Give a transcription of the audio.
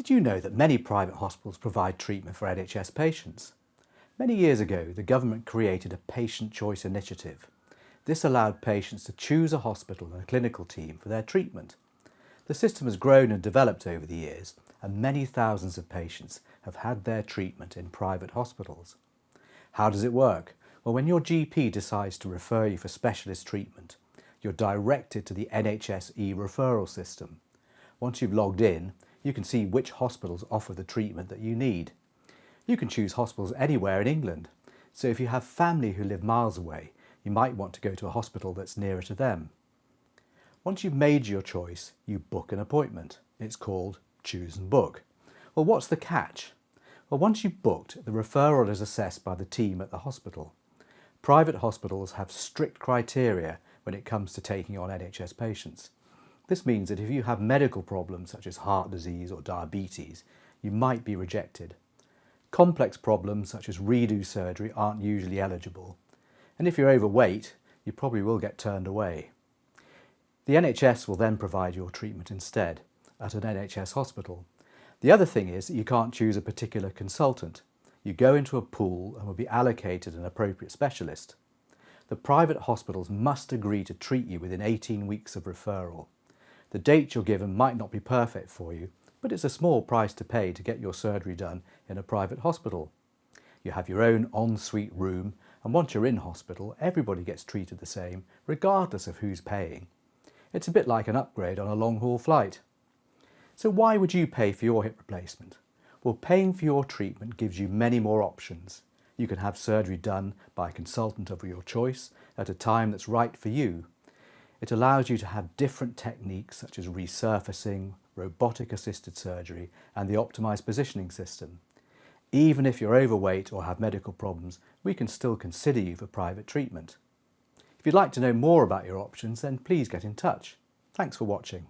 Did you know that many private hospitals provide treatment for NHS patients? Many years ago, the government created a patient choice initiative. This allowed patients to choose a hospital and a clinical team for their treatment. The system has grown and developed over the years, and many thousands of patients have had their treatment in private hospitals. How does it work? Well, when your GP decides to refer you for specialist treatment, you're directed to the NHS e-referral system. Once you've logged in, you can see which hospitals offer the treatment that you need. You can choose hospitals anywhere in England, so if you have family who live miles away, you might want to go to a hospital that's nearer to them. Once you've made your choice, you book an appointment. It's called Choose and Book. Well, what's the catch? Well, once you've booked, the referral is assessed by the team at the hospital. Private hospitals have strict criteria when it comes to taking on NHS patients. This means that if you have medical problems such as heart disease or diabetes, you might be rejected. Complex problems such as redo surgery aren't usually eligible. And if you're overweight, you probably will get turned away. The NHS will then provide your treatment instead at an NHS hospital. The other thing is that you can't choose a particular consultant. You go into a pool and will be allocated an appropriate specialist. The private hospitals must agree to treat you within 18 weeks of referral. The date you're given might not be perfect for you, but it's a small price to pay to get your surgery done in a private hospital. You have your own en-suite room, and once you're in hospital, everybody gets treated the same, regardless of who's paying. It's a bit like an upgrade on a long-haul flight. So why would you pay for your hip replacement? Well, paying for your treatment gives you many more options. You can have surgery done by a consultant of your choice at a time that's right for you. It allows you to have different techniques such as resurfacing, robotic-assisted surgery and the optimised positioning system. Even if you're overweight or have medical problems, we can still consider you for private treatment. If you'd like to know more about your options, then please get in touch. Thanks for watching.